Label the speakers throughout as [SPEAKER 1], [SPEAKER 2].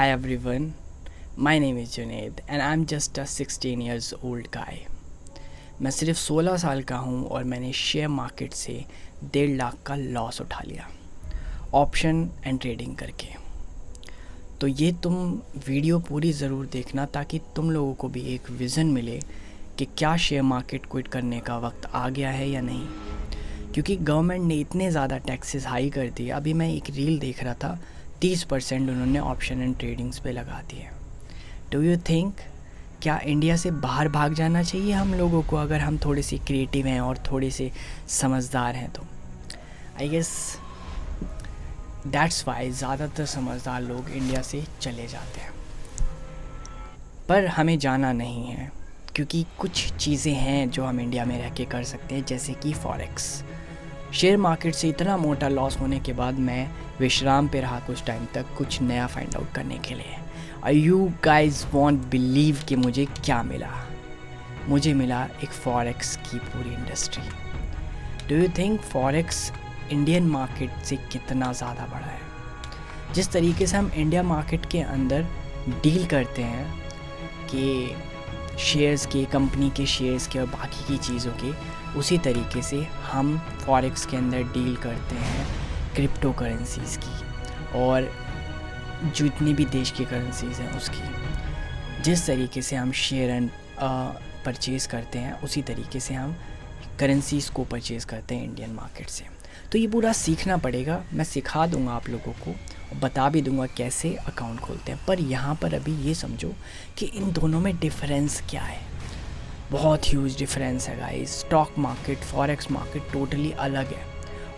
[SPEAKER 1] Hi everyone, my name is Junaid and I'm just a 16 years old guy. मैं सिर्फ 16 साल का हूँ और मैंने शेयर मार्केट से 1.5 लाख का लॉस उठा लिया ऑप्शन एंड ट्रेडिंग करके। तो ये तुम वीडियो पूरी ज़रूर देखना ताकि तुम लोगों को भी एक विज़न मिले कि क्या शेयर मार्केट क्विट करने का वक्त आ गया है या नहीं, क्योंकि गवर्नमेंट ने इतने ज़्यादा टैक्सेस हाई कर दिए। अभी मैं एक रील देख रहा था, 30% उन्होंने ऑप्शन एंड ट्रेडिंग्स पे लगा दिए। डू यू थिंक क्या इंडिया से बाहर भाग जाना चाहिए हम लोगों को, अगर हम थोड़े से क्रिएटिव हैं और थोड़े से समझदार हैं तो? आई गेस दैट्स वाई ज़्यादातर समझदार लोग इंडिया से चले जाते हैं। पर हमें जाना नहीं है, क्योंकि कुछ चीज़ें हैं जो हम इंडिया में रह के कर सकते हैं, जैसे कि फॉरेक्स। शेयर मार्केट से इतना मोटा लॉस होने के बाद मैं विश्राम पे रहा कुछ टाइम तक, कुछ नया फाइंड आउट करने के लिए। और यू गाइज वॉन्ट बिलीव कि मुझे क्या मिला। मुझे मिला एक फॉरेक्स की पूरी industry. Do you think forex Indian market से कितना ज़्यादा बड़ा है? जिस तरीके से हम इंडिया मार्केट के अंदर डील करते हैं कि शेयर्स के, कंपनी के शेयर्स के और बाकी की चीज़ों के, उसी तरीके से हम फॉरेक्स के अंदर डील करते हैं क्रिप्टो करेंसीज़ की और जितनी भी देश की करेंसीज़ हैं उसकी। जिस तरीके से हम शेयर एंड परचेज़ करते हैं, उसी तरीके से हम करेंसीज़ को परचेज़ करते हैं इंडियन मार्केट से। तो ये पूरा सीखना पड़ेगा। मैं सिखा दूंगा आप लोगों को और बता भी दूंगा कैसे अकाउंट खोलते हैं। पर यहाँ पर अभी ये समझो कि इन दोनों में डिफरेंस क्या है। बहुत ह्यूज डिफरेंस है guys. Stock market, forex market totally अलग है।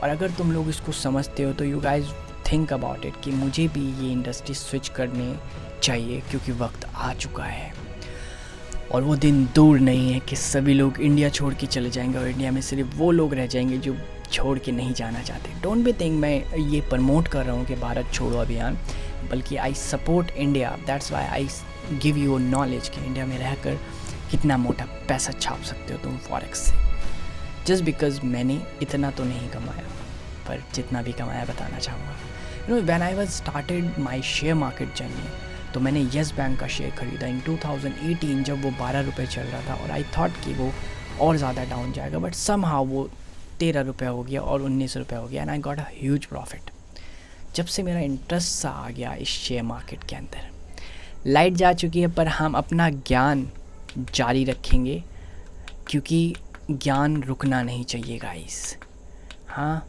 [SPEAKER 1] और अगर तुम लोग इसको समझते हो तो you guys think about it कि मुझे भी ये इंडस्ट्री स्विच करनी चाहिए, क्योंकि वक्त आ चुका है और वो दिन दूर नहीं है कि सभी लोग इंडिया छोड़ के चले जाएंगे और इंडिया में सिर्फ वो लोग रह जाएंगे जो छोड़ के नहीं जाना चाहते। डोंट बी थिंक मैं ये प्रमोट कर रहा हूँ कि भारत छोड़ो अभियान, बल्कि I support India. That's why I give you knowledge कि इंडिया में रहकर कितना मोटा पैसा छाप सकते हो तुम फॉरेक्स से। जस्ट बिकॉज मैंने इतना तो नहीं कमाया, पर जितना भी कमाया बताना चाहूँगा। You know, when I was started my share market journey, तो मैंने येस बैंक का शेयर खरीदा इन 2018 जब वो 12 रुपये चल रहा था, और आई थॉट कि वो और ज़्यादा डाउन जाएगा, बट समहाउ वो 13 रुपये हो गया और 19 रुपये हो गया and I got a huge profit. जब से मेरा इंटरेस्ट सा आ गया इस शेयर मार्केट के अंदर। लाइट जा चुकी है, पर हम अपना ज्ञान जारी रखेंगे, क्योंकि ज्ञान रुकना नहीं चाहिए गाइस। हाँ,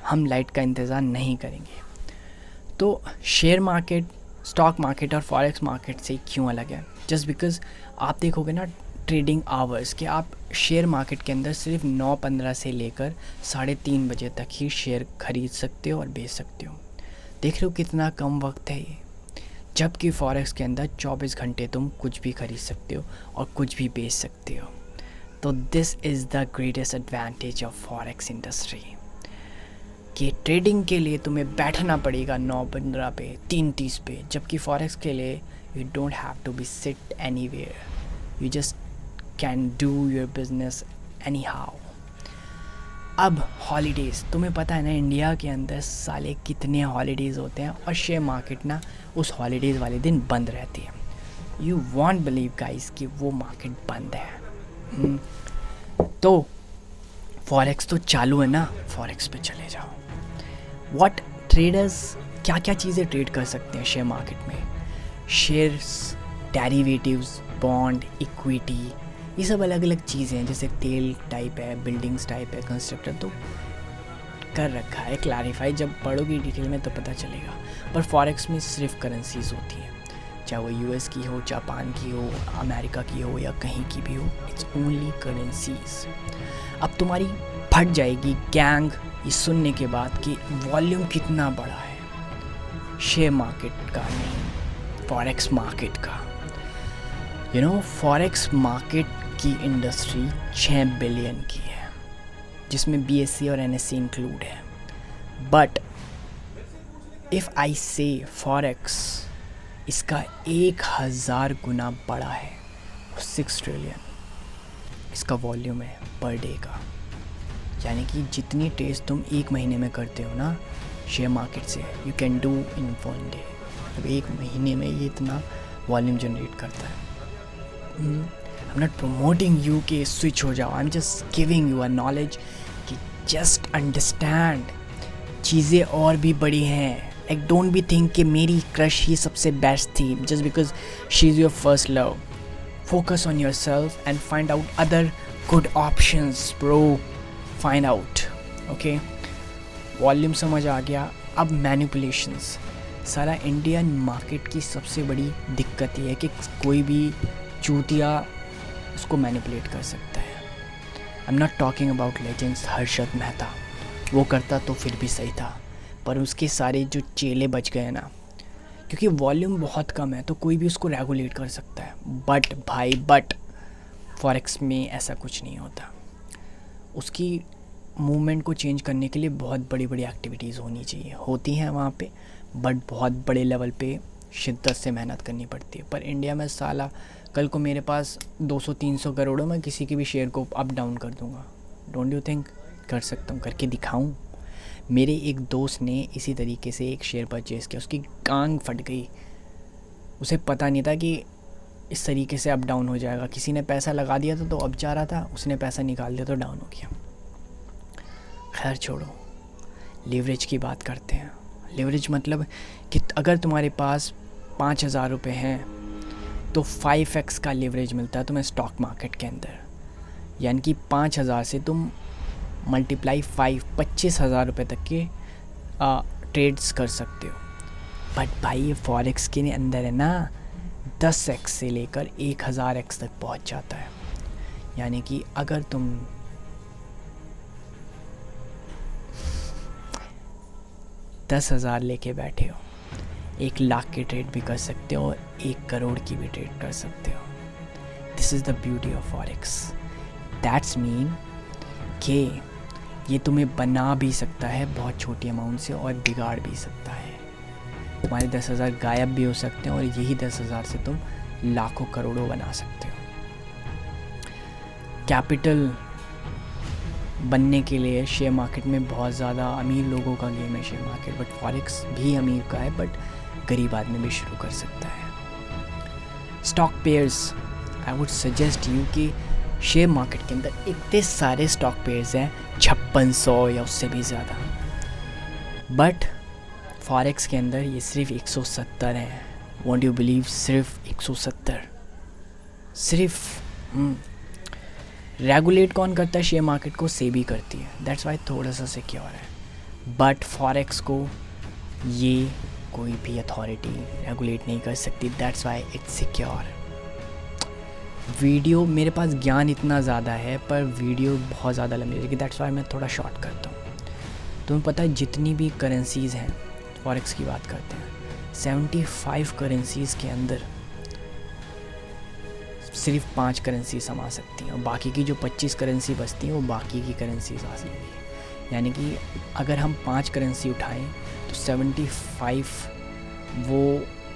[SPEAKER 1] हम लाइट का इंतज़ार नहीं करेंगे। तो शेयर मार्केट, स्टॉक मार्केट और फॉरेक्स मार्केट से क्यों अलग है? जस्ट बिकॉज़ आप देखोगे ना ट्रेडिंग आवर्स कि आप शेयर मार्केट के अंदर सिर्फ 9:15 से लेकर 3:30 बजे तक ही शेयर खरीद सकते हो और बेच सकते हो। देख रहे हो कितना कम वक्त है ये। जबकि फॉरेक्स के अंदर 24 घंटे तुम कुछ भी खरीद सकते हो और कुछ भी बेच सकते हो। तो this is the greatest advantage of forex industry कि ट्रेडिंग के लिए तुम्हें बैठना पड़ेगा 9:15 पे, 3:30 पे, जबकि फॉरेक्स के लिए you don't have to be sit anywhere, you just can do your business anyhow. अब हॉलीडेज़, तुम्हें पता है ना इंडिया के अंदर साले कितने हॉलीडेज़ होते हैं, और शेयर मार्केट ना उस हॉलीडेज़ वाले दिन बंद रहती है। यू वॉन्ट बिलीव गाइस कि वो मार्केट बंद है। तो फॉरेक्स तो चालू है ना, फॉरेक्स पे चले जाओ। व्हाट ट्रेडर्स क्या क्या चीज़ें ट्रेड कर सकते हैं शेयर मार्केट में? शेयर्स, डेरिवेटिव्स, बॉन्ड, इक्विटी, ये सब अलग अलग चीज़ें हैं। जैसे तेल टाइप है, बिल्डिंग्स टाइप है, कंस्ट्रक्टर, तो कर रखा है क्लैरिफाई। जब पढ़ोगी डिटेल में तो पता चलेगा। पर फॉरेक्स में सिर्फ करेंसीज होती हैं, चाहे वो यूएस की हो, जापान की हो, अमेरिका की हो या कहीं की भी हो, इट्स ओनली करेंसीज। अब तुम्हारी फट जाएगी गैंग ये सुनने के बाद कि वॉल्यूम कितना बड़ा है शेयर मार्केट का, नहीं फॉरेक्स मार्केट का। यू नो, फॉरेक्स मार्केट की इंडस्ट्री 6 बिलियन की है, जिसमें बीएससी और एनएससी इंक्लूड है। बट इफ़ आई से फॉरेक्स, इसका 1000 गुना बड़ा है, 6 ट्रिलियन इसका वॉल्यूम है पर डे का। यानी कि जितनी ट्रेड्स तुम एक महीने में करते हो ना शेयर मार्केट से, you can do in 1 day. मतलब एक महीने में ये इतना वॉल्यूम जनरेट करता है। I am not promoting you कि स्विच हो जाओ, I am just giving you a knowledge कि जस्ट अंडरस्टैंड चीज़ें और भी बड़ी हैं। लाइक डोंट बी थिंक कि मेरी क्रश ही सबसे बेस्ट थी just because she is your first love. Focus on your self and find out other good options bro, find out. Okay, volume समझ आ गया। अब मैनिपुलेशंस। सारा इंडियन मार्केट की सबसे बड़ी दिक्कत ये है कि कोई भी चूतिया उसको मैनिपुलेट कर सकता है। I am not talking about legends Harshad Mehta, वो करता तो फिर भी सही था, पर उसके सारे जो चेले बच गए ना, क्योंकि वॉल्यूम बहुत कम है तो कोई भी उसको रेगुलेट कर सकता है। बट फॉरेक्स में ऐसा कुछ नहीं होता। उसकी मूवमेंट को चेंज करने के लिए बहुत बड़ी बड़ी एक्टिविटीज़ होनी चाहिए, होती हैं वहाँ पे, बट बहुत बड़े लेवल पे शिद्दत से मेहनत करनी पड़ती है। पर इंडिया में साला कल को मेरे पास 200-300 करोड़, मैं किसी के भी शेयर को अप डाउन कर दूँगा। डोंट यू थिंक कर सकता हूँ? करके दिखाऊँ? मेरे एक दोस्त ने इसी तरीके से एक शेयर परचेज़ किया, उसकी टांग फट गई। उसे पता नहीं था कि इस तरीके से अप डाउन हो जाएगा। किसी ने पैसा लगा दिया था तो अप जा रहा था, उसने पैसा निकाल दिया तो डाउन हो गया। खैर छोड़ो, लीवरेज की बात करते हैं। लीवरेज मतलब कि अगर तुम्हारे पास 5,000 रुपये हैं तो 5x का लीवरेज मिलता है तुम्हें स्टॉक मार्केट के अंदर। यानी कि 5,000 से तुम मल्टीप्लाई 25,000 रुपये तक के ट्रेड्स कर सकते हो। बट भाई ये फॉरेक्स के अंदर है ना 10x से लेकर 1,000x तक पहुंच जाता है। यानी कि अगर तुम 10,000 लेके बैठे हो, 1 लाख की ट्रेड भी कर सकते हो और 1 करोड़ की भी ट्रेड कर सकते हो। This is the beauty of forex. That's mean कि ये तुम्हें बना भी सकता है बहुत छोटी अमाउंट से और बिगाड़ भी सकता है। तुम्हारे 10,000 गायब भी हो सकते हैं और यही 10,000 से तुम लाखों करोड़ों बना सकते हो। कैपिटल बनने के लिए शेयर मार्केट में बहुत ज़्यादा अमीर लोगों का गेम है शेयर मार्केट, बट फॉरेक्स भी अमीर का है, बट गरीब आदमी भी शुरू कर सकता है। Stock pairs, I would suggest you कि शेयर मार्केट के अंदर इतने सारे स्टॉक पेयर्स हैं, 5600 या उससे भी ज़्यादा, बट फॉरेक्स के अंदर ये सिर्फ 170 हैं। Want you believe? सिर्फ 170। सिर्फ रेगुलेट कौन करता है शेयर मार्केट को? सेबी करती है। दैट्स वाई थोड़ा सा सिक्योर है। बट फॉरेक्स को ये कोई भी अथॉरिटी रेगुलेट नहीं कर सकती। That's why it's secure. Video, मेरे पास ज्ञान इतना ज़्यादा है पर वीडियो बहुत ज़्यादा लंबी होगी, दैट्स वाई मैं थोड़ा शॉर्ट करता हूँ। तुम्हें पता है जितनी भी करेंसीज़ हैं, फॉरेक्स की बात करते हैं, 75 करेंसीज़ के अंदर सिर्फ 5 करेंसी समा सकती हैं और बाकी की जो 25 करेंसी बचती हैं वो बाकी की करेंसीज आ सकती हैं। यानी कि अगर हम 5 करेंसी उठाएं तो 75 वो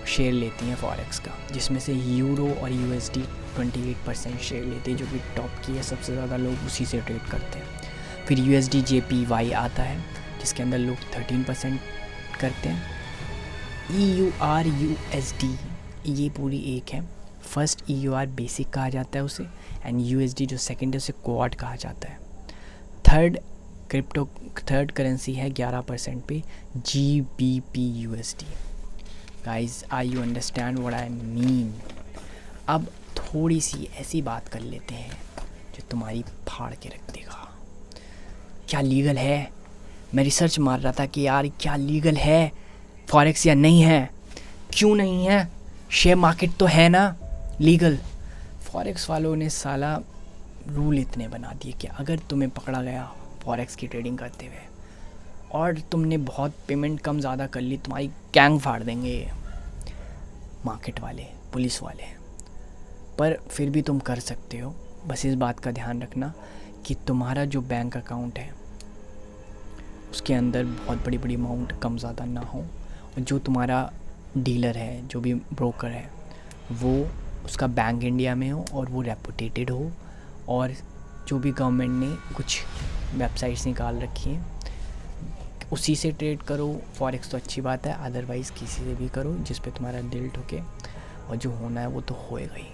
[SPEAKER 1] शेयर लेती हैं फॉरेक्स का, जिसमें से यूरो और यूएसडी 28% शेयर लेते हैं, जो कि टॉप की है। सबसे ज़्यादा लोग उसी से ट्रेड करते हैं। फिर यूएसडी JPY आता है जिसके अंदर लोग 13% करते हैं। EUR USD ये पूरी एक है। फर्स्ट EUR बेसिक कहा जाता है उसे, एंड USD जो सेकंड है उसे क्वाड कहा जाता है। थर्ड करेंसी है 11% पे GBP USD। Guys, I you understand what I mean? अब थोड़ी सी ऐसी बात कर लेते हैं जो तुम्हारी फाड़ के रख देगा। क्या लीगल है? मैं रिसर्च मार रहा था कि यार क्या लीगल है फॉरेक्स या नहीं है। क्यों नहीं है? शेयर मार्केट तो है ना लीगल। फॉरेक्स वालों ने साला रूल इतने बना दिए कि अगर तुम्हें पकड़ा गया फॉरेक्स की ट्रेडिंग करते हुए और तुमने बहुत पेमेंट कम ज़्यादा कर ली, तुम्हारी गैंग फाड़ देंगे मार्केट वाले, पुलिस वाले। पर फिर भी तुम कर सकते हो। बस इस बात का ध्यान रखना कि तुम्हारा जो बैंक अकाउंट है उसके अंदर बहुत बड़ी बड़ी अमाउंट कम ज़्यादा ना हो, और जो तुम्हारा डीलर है, जो भी ब्रोकर है, वो उसका बैंक इंडिया में हो और वो रेपुटेटेड हो, और जो भी गवर्नमेंट ने कुछ वेबसाइट्स निकाल रखी हैं उसी से ट्रेड करो। फॉरेक्स तो अच्छी बात है, अदरवाइज़ किसी से भी करो जिस पे तुम्हारा दिल ठुके, और जो होना है वो तो होएगा ही।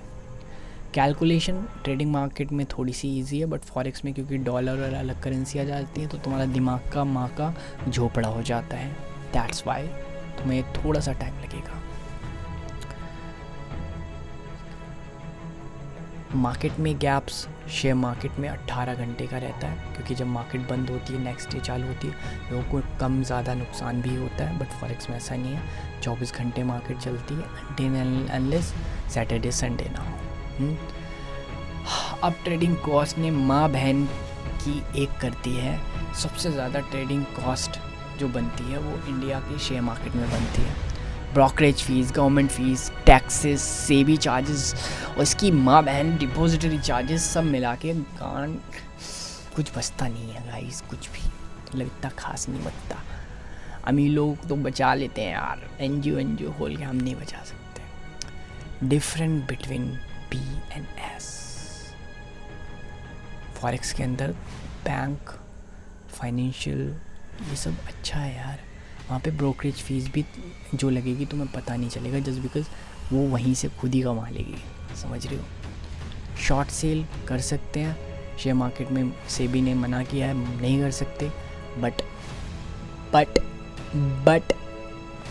[SPEAKER 1] कैलकुलेशन ट्रेडिंग मार्केट में थोड़ी सी इजी है, बट फॉरेक्स में क्योंकि डॉलर और अलग करेंसी आ जाती है तो तुम्हारा दिमाग का माँ का झोपड़ा हो जाता है। दैट्स वाई तुम्हें थोड़ा सा टाइम लगेगा। मार्केट में गैप्स शेयर मार्केट में 18 घंटे का रहता है, क्योंकि जब मार्केट बंद होती है नेक्स्ट डे चालू होती है, लोगों को कम ज़्यादा नुकसान भी होता है। बट फॉरेक्स में ऐसा नहीं है, 24 घंटे मार्केट चलती है अनटिल अनलेस सैटरडे संडे ना हो। अब ट्रेडिंग कॉस्ट ने माँ बहन की एक करती है। सबसे ज़्यादा ट्रेडिंग कॉस्ट जो बनती है वो इंडिया के शेयर मार्केट में बनती है। Brokerage fees, government fees, taxes, SEBI charges और इसकी माँ बहन डिपॉजिटरी चार्जेस सब मिला के गान कुछ बचता नहीं है गाइस, कुछ भी मतलब इतना खास नहीं बचता। अमीर लोग तो बचा लेते हैं यार, एनजीओ खोल के हम नहीं बचा सकते। Different between P and S. Forex के अंदर बैंक, फाइनेंशियल ये सब अच्छा है यार। वहाँ पे ब्रोकरेज फ़ीस भी जो लगेगी तुम्हें पता नहीं चलेगा, जस्ट बिकॉज वो वहीं से खुद ही कमा लेगी, समझ रहे हो। शॉर्ट सेल कर सकते हैं, शेयर मार्केट में सेबी ने मना किया है नहीं कर सकते, बट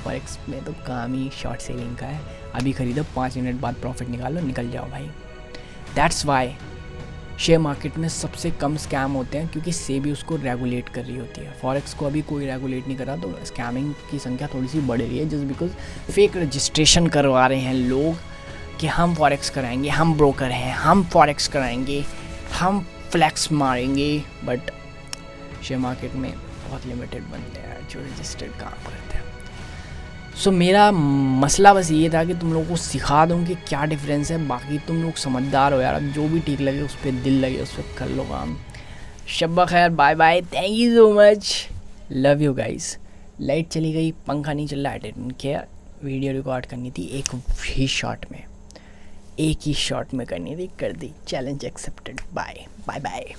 [SPEAKER 1] फॉरेक्स में तो काम ही शॉर्ट सेलिंग का है। अभी ख़रीदो, 5 मिनट बाद प्रॉफिट निकालो, निकल जाओ भाई। दैट्स वाई शेयर मार्केट में सबसे कम स्कैम होते हैं, क्योंकि सेबी उसको रेगुलेट कर रही होती है। फॉरेक्स को अभी कोई रेगुलेट नहीं कर रहा, तो स्कैमिंग की संख्या थोड़ी सी बढ़ रही है, जस्ट बिकॉज फेक रजिस्ट्रेशन करवा रहे हैं लोग कि हम फॉरेक्स कराएंगे, हम ब्रोकर हैं, हम फॉरेक्स कराएंगे, हम फ्लैक्स मारेंगे। बट शेयर मार्केट में बहुत लिमिटेड बनते हैं जो रजिस्टर्ड काम करते हैं। सो मेरा मसला बस ये था कि तुम लोगों को सिखा दूँ कि क्या डिफरेंस है। बाकी तुम लोग समझदार हो यार, अब जो भी ठीक लगे उस पर दिल लगे उस पर कर लो काम। शब्बा खैर, bye bye, thank you so much, love you guys. Light चली गई, पंखा नहीं चल रहा, I didn't care. Video record करनी थी एक ही शॉट में करनी थी, कर दी। Challenge accepted. Bye bye bye.